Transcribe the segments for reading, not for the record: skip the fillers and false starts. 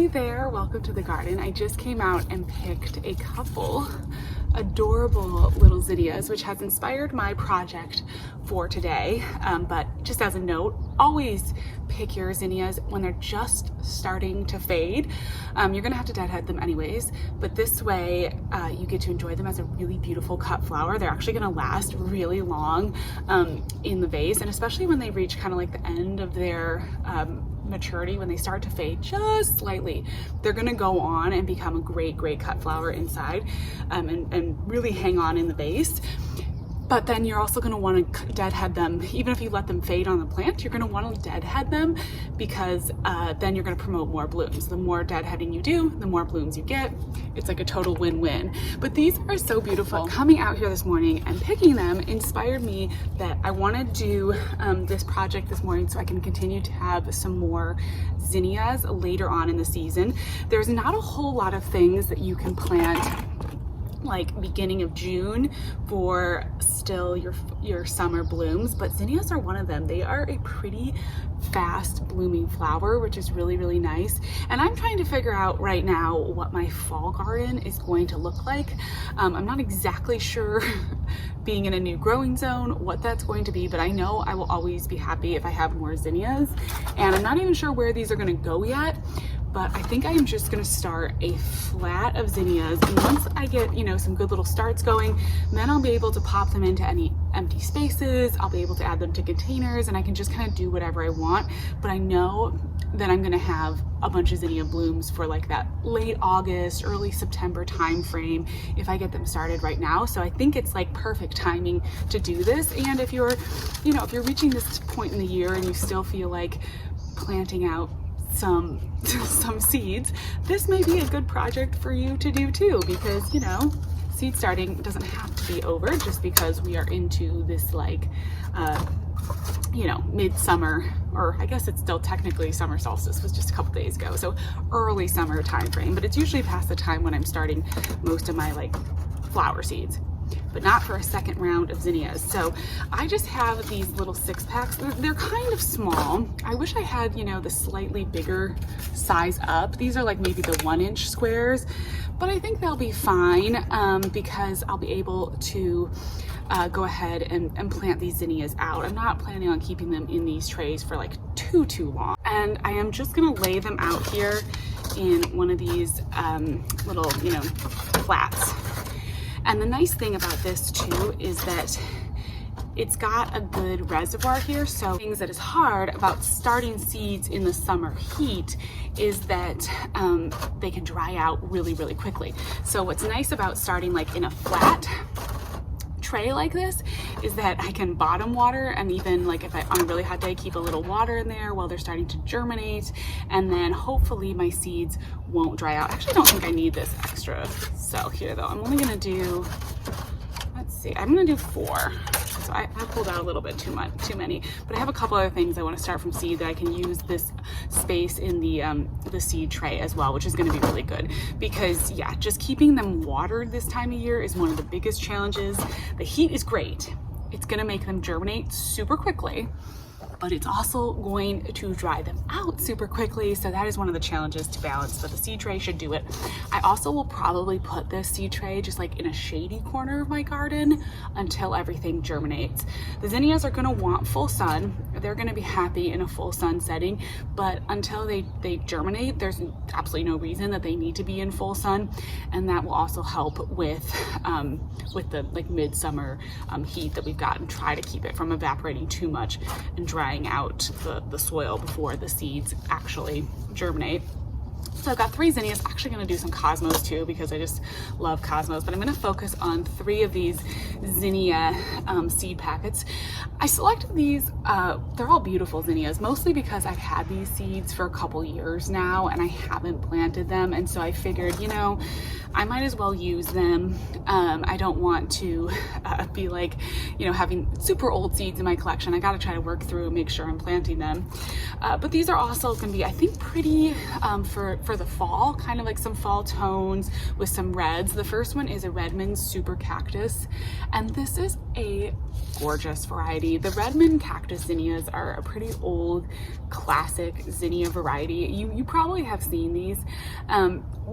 Hey there, welcome to the garden. I just came out and picked a couple adorable little zinnias, which has inspired my project for today. But just as a note, always pick your zinnias when they're just starting to fade. You're gonna have to deadhead them anyways, but this way you get to enjoy them as a really beautiful cut flower. They're actually gonna last really long in the vase, and especially when they reach kind of like the end of their maturity, when they start to fade just slightly, they're gonna go on and become a great cut flower inside and really hang on in the vase. But then you're also gonna wanna deadhead them. Even if you let them fade on the plant, you're gonna wanna deadhead them because then you're gonna promote more blooms. The more deadheading you do, the more blooms you get. It's like a total win-win. But these are so beautiful. But coming out here this morning and picking them inspired me that I wanna do this project this morning so I can continue to have some more zinnias later on in the season. There's not a whole lot of things that you can plant like beginning of June for still your summer blooms, but zinnias are one of them. They are a pretty fast blooming flower, which is really nice. And I'm trying to figure out right now what my fall garden is going to look like. I'm not exactly sure being in a new growing zone what that's going to be, but I know I will always be happy if I have more zinnias, and I'm not even sure where these are going to go yet. But I think I am just gonna start a flat of zinnias, and once I get, you know, some good little starts going, then I'll be able to pop them into any empty spaces. I'll be able to add them to containers, and I can just kind of do whatever I want. But I know that I'm gonna have a bunch of zinnia blooms for like that late August, early September time frame if I get them started right now. So I think it's like perfect timing to do this. And if you're, you know, if you're reaching this point in the year and you still feel like planting out some seeds, this may be a good project for you to do too, because, you know, seed starting doesn't have to be over just because we are into this like you know, midsummer, or I guess it's still technically summer solstice was just a couple days ago, so early summer time frame, but it's usually past the time when I'm starting most of my like flower seeds, but not for a second round of zinnias. So I just have these little 6-packs. They're kind of small. I wish I had, you know, the slightly bigger size up. These are like maybe the 1-inch squares, but I think they'll be fine because I'll be able to go ahead and plant these zinnias out. I'm not planning on keeping them in these trays for like too long. And I am just gonna lay them out here in one of these little, you know, flats. And the nice thing about this too is that it's got a good reservoir here. So things that is hard about starting seeds in the summer heat is that they can dry out really quickly. So what's nice about starting like in a flat tray like this is that I can bottom water, and even like if I on a really hot day keep a little water in there while they're starting to germinate, and then hopefully my seeds won't dry out. Actually, I don't think I need this extra cell here though. I'm only gonna do, let's see, I'm gonna do 4. So I pulled out a little bit too many, but I have a couple other things I want to start from seed that I can use this space in the seed tray as well, which is going to be really good because yeah, just keeping them watered this time of year is one of the biggest challenges. The heat is great. It's going to make them germinate super quickly, but it's also going to dry them out super quickly. So that is one of the challenges to balance, but the seed tray should do it. I also will probably put this seed tray just like in a shady corner of my garden until everything germinates. The zinnias are gonna want full sun. They're gonna be happy in a full sun setting, but until they germinate, there's absolutely no reason that they need to be in full sun. And that will also help with the like midsummer heat that we've got, and try to keep it from evaporating too much and drying out the soil before the seeds actually germinate. So I've got 3 zinnias. Actually going to do some cosmos too because I just love cosmos, but I'm going to focus on 3 of these zinnia seed packets. I selected these, they're all beautiful zinnias, mostly because I've had these seeds for a couple years now and I haven't planted them, and so I figured, you know, I might as well use them. I don't want to be like, you know, having super old seeds in my collection. I got to try to work through, make sure I'm planting them. But these are also going to be, I think, pretty for for the fall, kind of like some fall tones with some reds. The first one is a Redmond Super Cactus, and this is a gorgeous variety. The Redmond Cactus zinnias are a pretty old classic zinnia variety. You probably have seen these,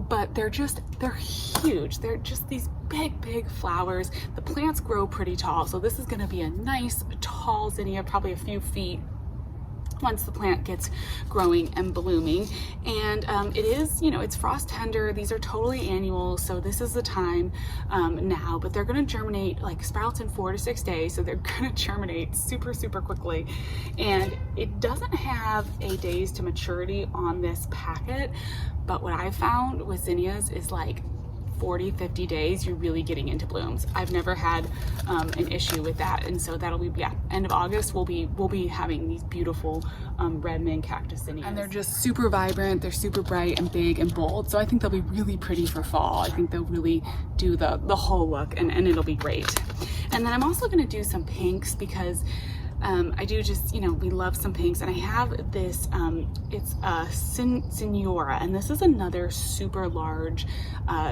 but they're huge. They're just these big flowers. The plants grow pretty tall, so this is going to be a nice tall zinnia, probably a few feet once the plant gets growing and blooming. And it is, you know, it's frost tender. These are totally annual, so this is the time now, but they're going to germinate like sprouts in 4 to 6 days, so they're going to germinate super quickly. And it doesn't have a days to maturity on this packet, but what I've found with zinnias is like 40-50 days you're really getting into blooms. I've never had an issue with that, and so that'll be, yeah, end of August we'll be having these beautiful Redmond cactus zinnias, and they're just super vibrant. They're super bright and big and bold, so I think they'll be really pretty for fall. I think they'll really do the whole look, and it'll be great. And then I'm also going to do some pinks because I do just, you know, we love some pinks, and I have this, it's a Signora, and this is another super large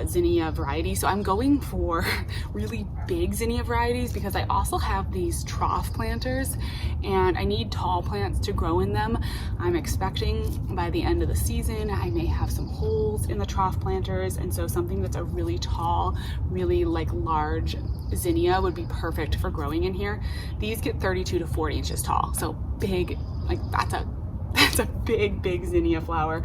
zinnia variety. So I'm going for really big zinnia varieties because I also have these trough planters, and I need tall plants to grow in them. I'm expecting by the end of the season I may have some holes in the trough planters, and so something that's a really tall, really like large zinnia would be perfect for growing in here. These get 32 to 40 inches tall, so big, like that's a big zinnia flower.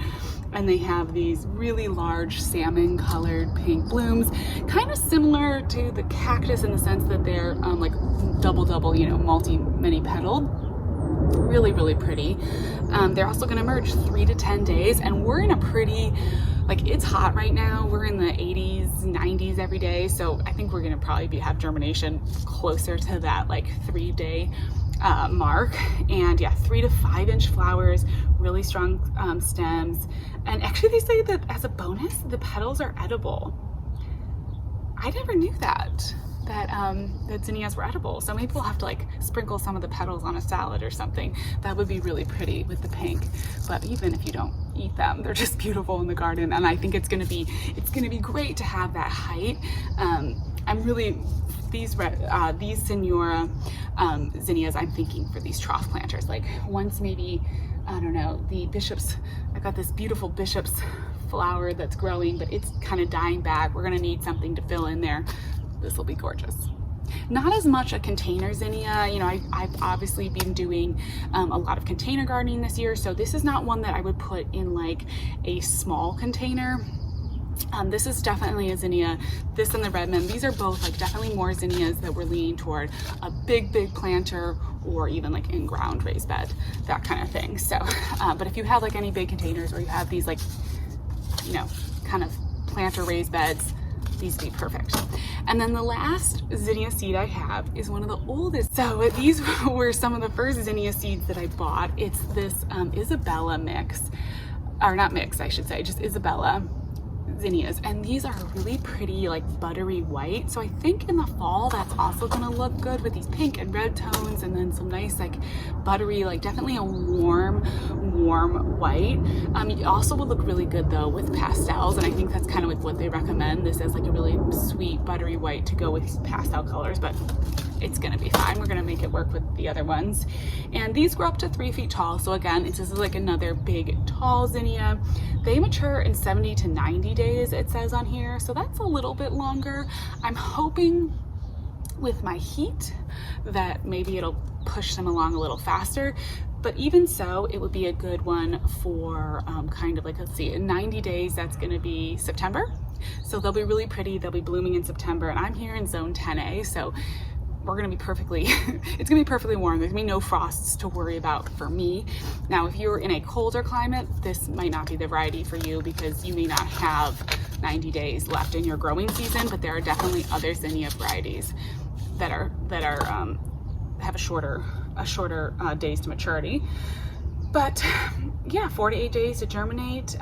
And they have these really large salmon colored pink blooms, kind of similar to the cactus in the sense that they're like double, you know, many petaled. Really pretty. They're also going to emerge 3 to 10 days, and we're in a pretty, like, it's hot right now. We're in the 80s, 90s every day, so I think we're going to probably have germination closer to that like 3-day mark. And yeah, 3 to 5 inch flowers, really strong stems, and actually they say that as a bonus the petals are edible. I never knew that zinnias were edible, so maybe we'll have to like sprinkle some of the petals on a salad or something. That would be really pretty with the pink. But even if you don't eat them, they're just beautiful in the garden, and I think it's gonna be great to have that height. I'm really, these Signora zinnias, I'm thinking for these trough planters, like once maybe, I don't know, the bishop's, I got this beautiful bishop's flower that's growing, but it's kind of dying back. We're gonna need something to fill in there. This will be gorgeous. Not as much a container zinnia. You know, I've obviously been doing a lot of container gardening this year, so this is not one that I would put in like a small container. This is definitely a zinnia. This and the Redmond, these are both like definitely more zinnias that we're leaning toward a big planter, or even like in-ground raised bed, that kind of thing. So, but if you have like any big containers, or you have these like, you know, kind of planter raised beds, these would be perfect. And then the last zinnia seed I have is one of the oldest. So these were some of the first zinnia seeds that I bought. It's this Isabella mix, or not mix, I should say, just Isabella zinnias, and these are really pretty, like buttery white. So I think in the fall that's also gonna look good with these pink and red tones, and then some nice like buttery, like definitely a warm white. It also would look really good though with pastels, and I think that's kind of like what they recommend. This is like a really sweet buttery white to go with pastel colors, but it's gonna be fine. We're gonna make it work with the other ones. And these grow up to 3 feet tall. So again, this is like another big tall zinnia. They mature in 70 to 90 days, it says on here. So that's a little bit longer. I'm hoping with my heat that maybe it'll push them along a little faster. But even so, it would be a good one for kind of like, let's see, in 90 days, that's gonna be September. So they'll be really pretty. They'll be blooming in September, and I'm here in zone 10A. So we're gonna be perfectly, it's gonna be perfectly warm. There's gonna be no frosts to worry about for me. Now, if you're in a colder climate, this might not be the variety for you because you may not have 90 days left in your growing season, but there are definitely other zinnia varieties that have a shorter days to maturity. But yeah, 48 days to germinate.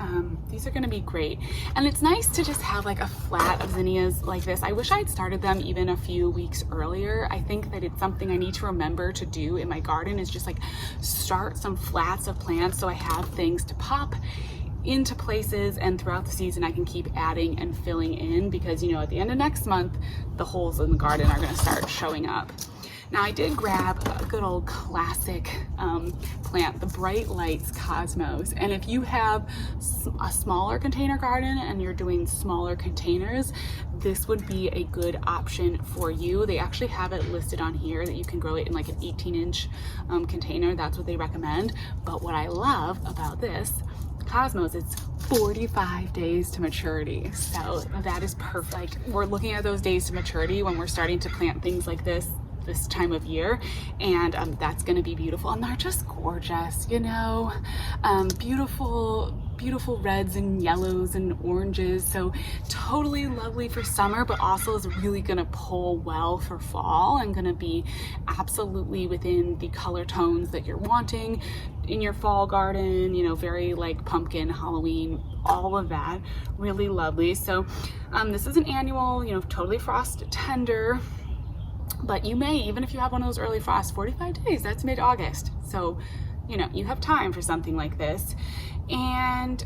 These are gonna be great. And it's nice to just have like a flat of zinnias like this. I wish I had started them even a few weeks earlier. I think that it's something I need to remember to do in my garden, is just like start some flats of plants so I have things to pop into places, and throughout the season I can keep adding and filling in, because, you know, at the end of next month, the holes in the garden are gonna start showing up. Now I did grab a good old classic plant, the Bright Lights Cosmos. And if you have a smaller container garden and you're doing smaller containers, this would be a good option for you. They actually have it listed on here that you can grow it in like an 18-inch container. That's what they recommend. But what I love about this Cosmos, it's 45 days to maturity. So that is perfect. We're looking at those days to maturity when we're starting to plant things like this time of year, and that's going to be beautiful. And they're just gorgeous, you know, beautiful reds and yellows and oranges. So totally lovely for summer, but also is really going to pull well for fall and going to be absolutely within the color tones that you're wanting in your fall garden, you know, very like pumpkin, Halloween, all of that, really lovely. So this is an annual, you know, totally frost tender. But you may, even if you have one of those early frosts, 45 days, that's mid-August. So, you know, you have time for something like this. And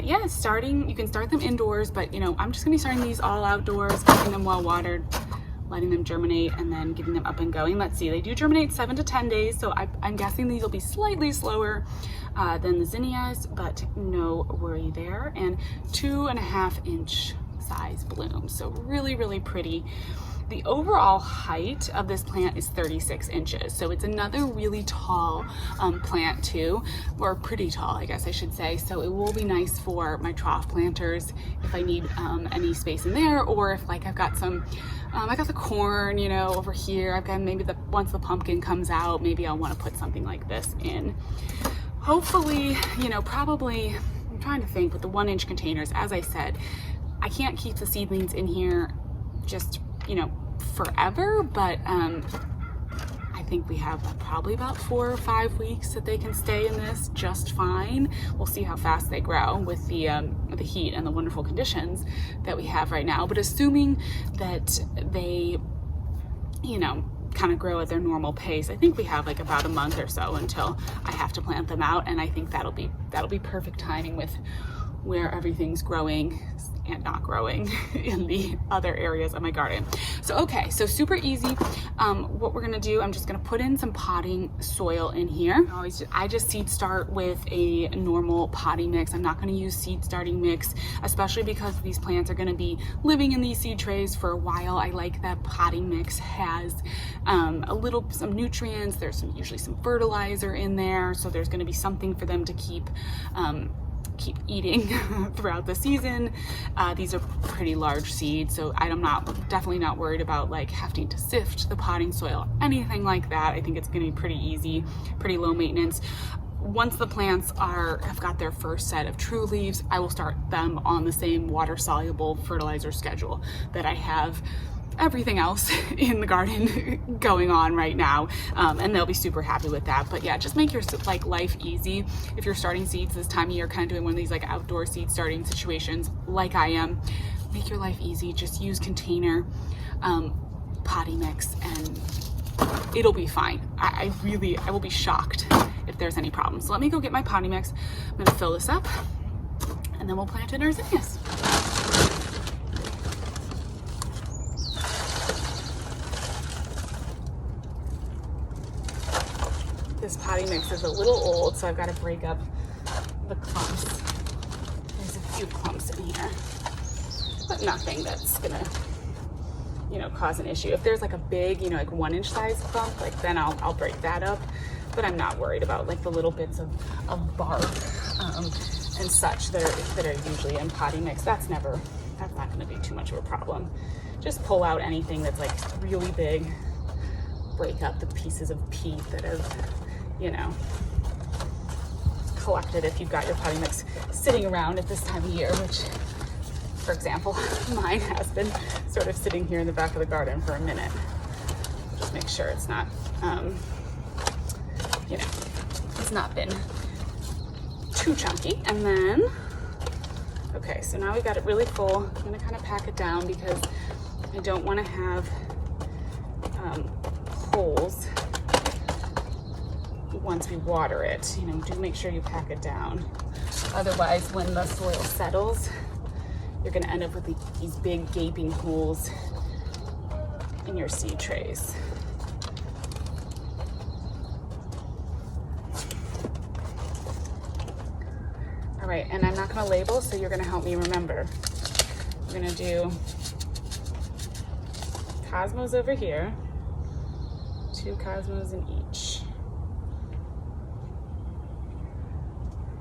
yeah, you can start them indoors, but, you know, I'm just gonna be starting these all outdoors, keeping them well watered, letting them germinate, and then getting them up and going. Let's see, they do germinate 7 to 10 days. So I'm guessing these will be slightly slower than the zinnias, but no worry there. And 2.5-inch size blooms. So really, really pretty. The overall height of this plant is 36 inches. So it's another really tall plant too, or pretty tall, I guess I should say. So it will be nice for my trough planters if I need any space in there, or if like I've got some, I got the corn, you know, over here. I've got maybe once the pumpkin comes out, maybe I'll want to put something like this in. Hopefully, you know, probably, I'm trying to think with the 1-inch containers, as I said, I can't keep the seedlings in here just, you know, forever, but I think we have probably about 4 or 5 weeks that they can stay in this just fine. We'll see how fast they grow with the heat and the wonderful conditions that we have right now. But assuming that they, you know, kind of grow at their normal pace, I think we have like about a month or so until I have to plant them out, and I think that'll be perfect timing with where everything's growing and not growing in the other areas of my garden. So okay, so super easy. What we're gonna do, I'm just gonna put in some potting soil in here. I just seed start with a normal potting mix. I'm not gonna use seed starting mix, especially because these plants are gonna be living in these seed trays for a while. I like that potting mix has some nutrients. There's usually some fertilizer in there, so there's gonna be something for them to keep eating throughout the season. These are pretty large seeds, so I'm definitely not worried about like having to sift the potting soil, anything like that. I think it's gonna be pretty easy, pretty low maintenance. Once the plants have got their first set of true leaves, I will start them on the same water soluble fertilizer schedule that I have everything else in the garden going on right now, and they'll be super happy with that. But yeah, just make your like life easy. If you're starting seeds this time of year, kind of doing one of these like outdoor seed starting situations like I am, make your life easy. Just use container potting mix and it'll be fine. I will be shocked if there's any problems. So let me go get my potting mix. I'm gonna fill this up and then we'll plant in our zinnias. This potting mix is a little old, so I've got to break up the clumps. There's a few clumps in here, but nothing that's gonna, you know, cause an issue. If there's like a big, you know, like 1-inch size clump, like then I'll break that up. But I'm not worried about like the little bits of bark and such that are usually in potting mix. That's not gonna be too much of a problem. Just pull out anything that's like really big. Break up the pieces of peat that have, you know, collected if you've got your potting mix sitting around at this time of year, which, for example, mine has been sort of sitting here in the back of the garden for a minute. Just make sure it's not, you know, it's not been too chunky. And then, okay, so now we've got it really full. I'm gonna kind of pack it down because I don't want to have holes once we water it. You know, do make sure you pack it down. Otherwise, when the soil settles, you're gonna end up with these big gaping holes in your seed trays. All right, and I'm not gonna label, so you're gonna help me remember. We're gonna do cosmos over here, 2 cosmos in each.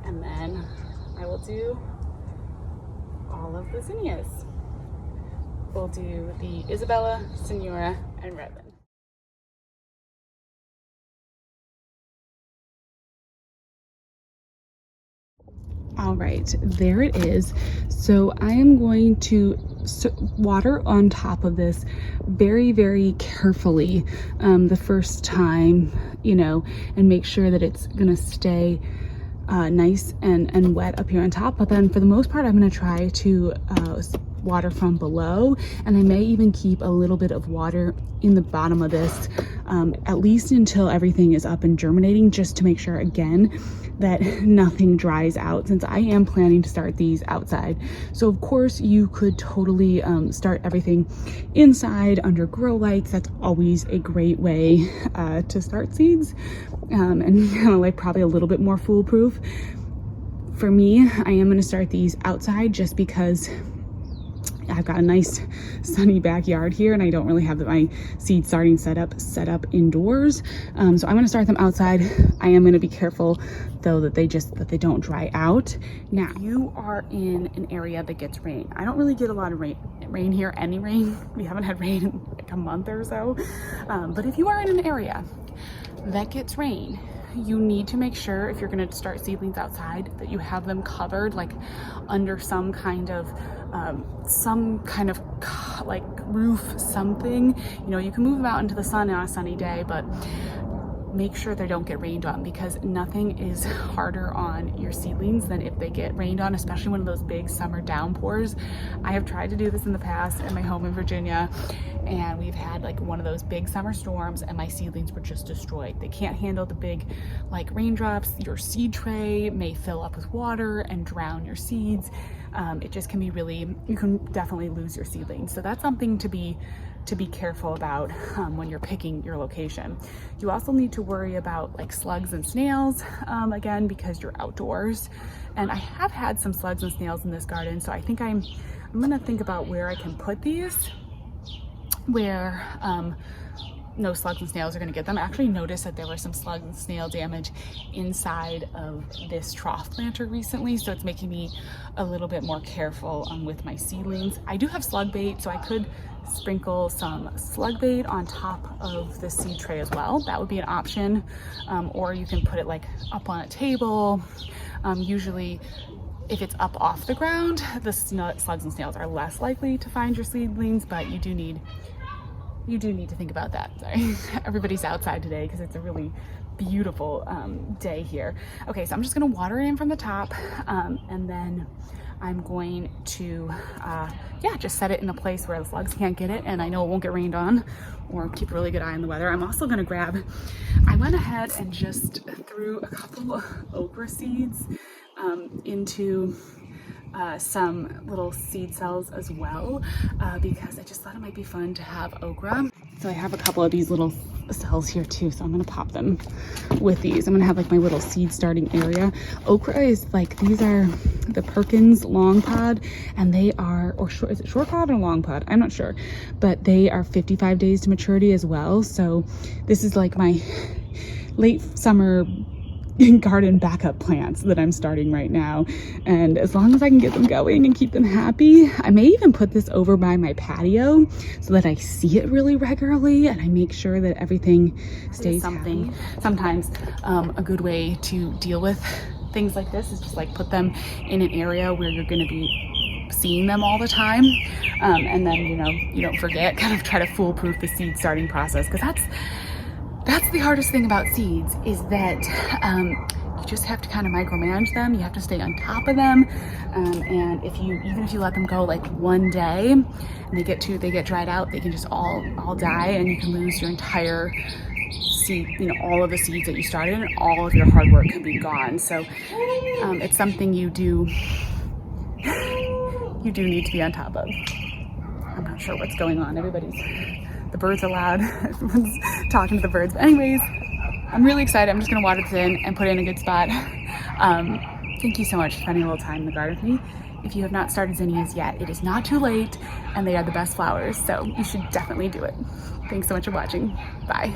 And then I will do all of the zinnias. We'll do the Isabella, Senora, and Redland. All right, there it is. So I am going to water on top of this very, very carefully the first time, you know, and make sure that it's gonna stay nice and wet up here on top. But then for the most part, I'm gonna try to water from below, and I may even keep a little bit of water in the bottom of this, at least until everything is up and germinating, just to make sure, again, that nothing dries out, since I am planning to start these outside. So of course you could totally start everything inside under grow lights. That's always a great way to start seeds, and kind of like probably a little bit more foolproof. For me, I am going to start these outside just because I've got a nice sunny backyard here, and I don't really have my seed starting set up indoors. So I'm going to start them outside. I am going to be careful though that they don't dry out. Now, you are in an area that gets rain. I don't really get a lot of rain here, any rain. We haven't had rain in like a month or so. But if you are in an area that gets rain, you need to make sure, if you're going to start seedlings outside, that you have them covered, like under some kind of like roof, something. You know, you can move them out into the sun on a sunny day, but make sure they don't get rained on, because nothing is harder on your seedlings than if they get rained on, especially one of those big summer downpours. I have tried to do this in the past in my home in Virginia, and we've had like one of those big summer storms, and my seedlings were just destroyed. They can't handle the big like raindrops. Your seed tray may fill up with water and drown your seeds. It just can be really, you can definitely lose your seedlings. So that's something to be careful about when you're picking your location. You also need to worry about like slugs and snails, again, because you're outdoors. And I have had some slugs and snails in this garden, so I think I'm gonna think about where I can put these, where no slugs and snails are gonna get them. I actually noticed that there was some slug and snail damage inside of this trough planter recently, so it's making me a little bit more careful with my seedlings. I do have slug bait, so I could sprinkle some slug bait on top of the seed tray as well. That would be an option. Or you can put it like up on a table. Usually if it's up off the ground, the slugs and snails are less likely to find your seedlings, but you do need to think about that. Sorry. Everybody's outside today because it's a really beautiful day here. Okay, so I'm just gonna water it in from the top, and then I'm going to just set it in a place where the slugs can't get it, and I know it won't get rained on, or keep a really good eye on the weather. I'm also gonna I went ahead and just threw a couple of okra seeds into some little seed cells as well, because I just thought it might be fun to have okra. So I have a couple of these little cells here too, so I'm gonna pop them with these. I'm gonna have like my little seed starting area. Okra is like, these are the Perkins long pod, and they are, is it short pod or long pod? I'm not sure, but they are 55 days to maturity as well. So this is like my late summer garden backup plants that I'm starting right now, and as long as I can get them going and keep them happy, I may even put this over by my patio so that I see it really regularly and I make sure that everything stays happy. Sometimes a good way to deal with things like this is just like put them in an area where you're going to be seeing them all the time, and then you don't forget, kind of try to foolproof the seed starting process, because that's the hardest thing about seeds, is that you just have to kind of micromanage them. You have to stay on top of them, and even if you let them go like one day and they get dried out, they can just all die, and you can lose your entire seed, you know, all of the seeds that you started and all of your hard work can be gone. So it's something you do need to be on top of. I'm not sure what's going on. The birds are loud. Everyone's talking to the birds. But anyways, I'm really excited. I'm just gonna water this in and put it in a good spot. Thank you so much for spending a little time in the garden with me. If you have not started zinnias yet, it is not too late, and they are the best flowers, so you should definitely do it. Thanks so much for watching. Bye.